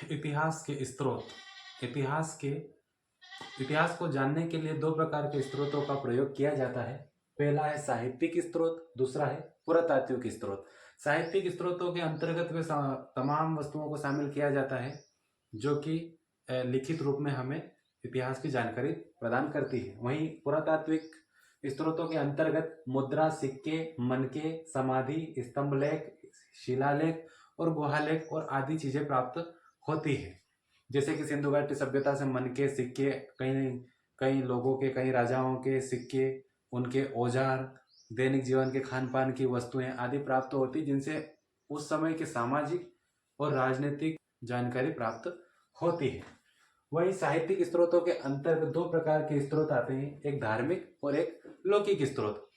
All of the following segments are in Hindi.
इतिहास के स्रोत। इतिहास को जानने के लिए दो प्रकार के स्रोतों का प्रयोग किया जाता है। पहला है साहित्यिक स्रोत, दूसरा है पुरातात्विक स्रोत। साहित्यिक स्रोतों के अंतर्गत वे तमाम वस्तुओं को शामिल किया जाता है जो कि लिखित रूप में हमें इतिहास की जानकारी प्रदान करती है। वहीं पुरातात्विक स्रोतों के अंतर्गत मुद्रा, सिक्के, मनके, समाधि, स्तंभलेख, शिलालेख और गुहालेख और आदि चीजें प्राप्त होती है। जैसे कि सिंधु घाटी सभ्यता से मनके, सिक्के, कई कई लोगों के, कई राजाओं के सिक्के, उनके औजार, दैनिक जीवन के खान पान की वस्तुएं आदि प्राप्त होती, जिनसे उस समय के सामाजिक और राजनीतिक जानकारी प्राप्त होती है। वही साहित्यिक स्रोतों के अंतर्गत दो प्रकार के स्रोत आते हैं, एक धार्मिक और एक लौकिक स्रोत।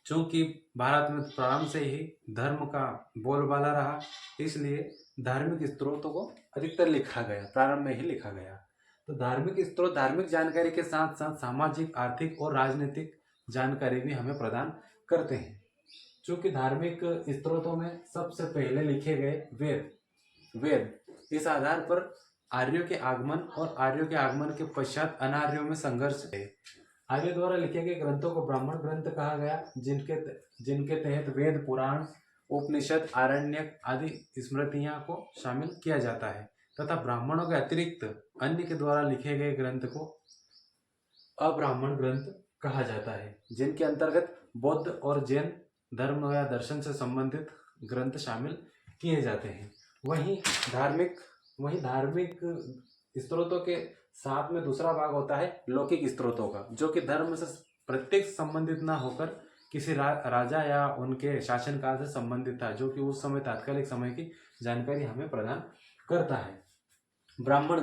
चूंकि भारत में प्रारंभ से ही धर्म का बोलबाला रहा, इसलिए धार्मिक स्रोतों को अधिकतर लिखा गया, प्रारंभ में ही लिखा गया। तो धार्मिक स्रोत धार्मिक जानकारी के साथ साथ सामाजिक, आर्थिक और राजनीतिक जानकारी भी हमें प्रदान करते हैं। चूंकि धार्मिक स्रोतों में सबसे पहले लिखे गए वेद इस आधार पर आर्यों के आगमन और आर्यों के आगमन के पश्चात अनार्यों में संघर्ष है। आर्यों द्वारा लिखे गए ग्रंथों को ब्राह्मण ग्रंथ कहा गया, जिनके तहत वेद, पुराण, उपनिषद, आरण्यक आदि स्मृतियां को शामिल किया जाता है तथा ब्राह्मणों के अतिरिक्त अन्य के द्वारा लिखे गए ग्रंथ को अब्राह्मण ग्रंथ कहा जाता है, जिनके अंतर्गत बौद्ध और जैन धर्म या दर्शन से संबंधित ग्रंथ शामिल किए जाते हैं। वहीं धार्मिक स्रोतों के साथ में दूसरा भाग होता है लौकिक स्रोतों का, जो कि धर्म से प्रत्यक्ष संबंधित ना होकर किसी राजा या उनके शासनकाल से संबंधित था, जो कि उस समय तात्कालिक समय की जानकारी हमें प्रदान करता है। ब्राह्मण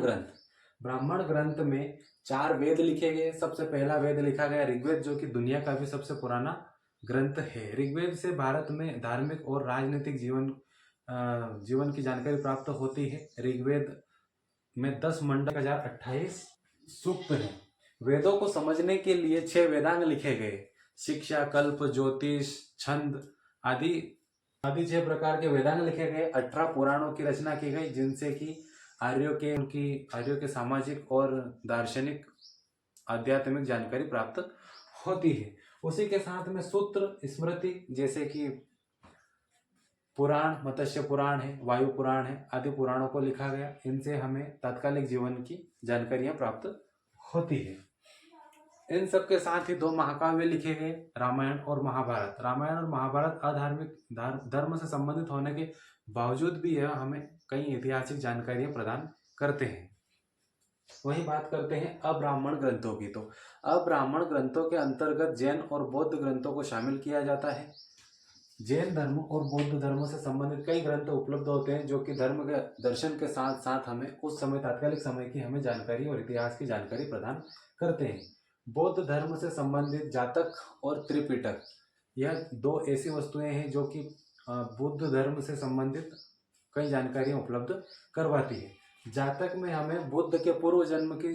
ग्रंथ में 4 वेद लिखे गए। सबसे पहला वेद लिखा गया ऋग्वेद, जो कि दुनिया का भी सबसे पुराना ग्रंथ है। ऋग्वेद से भारत में धार्मिक और राजनीतिक जीवन की जानकारी प्राप्त होती है। ऋग्वेद में 10 मंडल 1028 सूक्त हैं। वेदों को समझने के लिए 6 वेदांग लिखे गए। शिक्षा, कल्प, ज्योतिष, छंद आदि 6 प्रकार के वेदांग लिखे गए। 18 पुराणों की रचना की गई, जिनसे कि आर्यों के सामाजिक और दार्शनिक आध्यात्मिक जानकारी प्राप्त होती है। उसी के साथ में सूत्र, स्मृति, जैसे कि पुराण, मत्स्य पुराण है, वायु पुराण है आदि पुराणों को लिखा गया। इनसे हमें तात्कालिक जीवन की जानकारियां प्राप्त होती है। इन सब के साथ ही 2 महाकाव्य लिखे गए, रामायण और महाभारत। रामायण और महाभारत अधार्मिक धर्म से संबंधित होने के बावजूद भी यह हमें कई ऐतिहासिक जानकारियां प्रदान करते हैं। वही बात करते हैं अब्राह्मण ग्रंथों की। तो अब्राह्मण ग्रंथों के अंतर्गत जैन और बौद्ध ग्रंथों को शामिल किया जाता है। जैन धर्म और बौद्ध धर्म से संबंधित कई ग्रंथ उपलब्ध होते हैं, जो कि धर्म के दर्शन के साथ साथ हमें उस समय तात्कालिक समय की हमें जानकारी और इतिहास की जानकारी प्रदान करते हैं। बौद्ध धर्म से संबंधित जातक और त्रिपिटक, यह 2 ऐसी वस्तुएं हैं जो कि बुद्ध धर्म से संबंधित कई जानकारियां उपलब्ध करवाती है। जातक में हमें बुद्ध के पूर्व जन्म की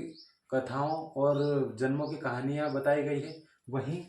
कथाओं और जन्मों की कहानियां बताई गई है। वहीं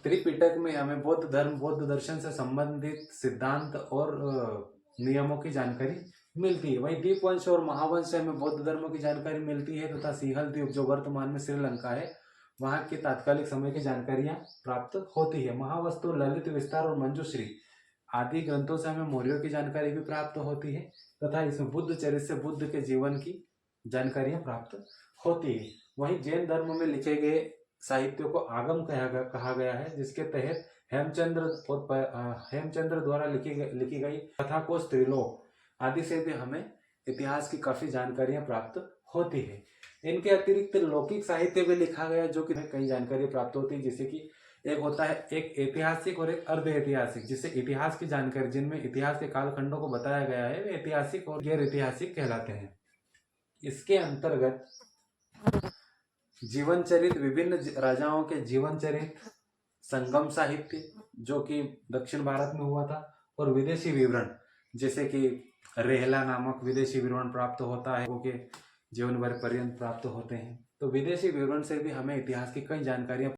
त्रिपिटक में हमें बौद्ध दर्शन से संबंधित सिद्धांत और नियमों की जानकारी मिलती है। वहीं दीपवंश और महावंश से हमें बौद्ध धर्म की जानकारी मिलती है तथा सिंहल द्वीप, जो वर्तमान में श्रीलंका है, वहां की तात्कालिक समय की जानकारियां प्राप्त होती है। महावस्तु, ललित विस्तार और मंजूश्री आदि ग्रंथों से हमें मौर्यों की जानकारी भी प्राप्त होती है तथा इसमें बुद्ध चरित्र से बुद्ध के जीवन की जानकारियां प्राप्त होती है। वहीं जैन धर्म में लिखे गए साहित्य को आगम कहा गया है, जिसके तहत हेमचंद्र द्वारा लिखी गई कथा को त्रिलोक आदि से भी हमें इतिहास की काफी जानकारियां प्राप्त होती है। इनके अतिरिक्त लौकिक साहित्य भी लिखा गया, जो कि कई जानकारी प्राप्त होती है, जैसे कि एक होता है एक ऐतिहासिक और एक अर्ध ऐतिहासिक, जिससे इतिहास की जानकारी, जिनमें इतिहास के कालखंडों को बताया गया है, वे ऐतिहासिक और गैर ऐतिहासिक कहलाते हैं। इसके अंतर्गत जीवन चरित्र, विभिन्न राजाओं के जीवन चरित्र, संगम साहित्य जो कि दक्षिण भारत में हुआ था, और विदेशी विवरण, जैसे कि रेहला नामक विदेशी विवरण प्राप्त होता है, वो के जीवन भर पर्यंत प्राप्त होते हैं। तो विदेशी विवरण से भी हमें इतिहास की कई जानकारियां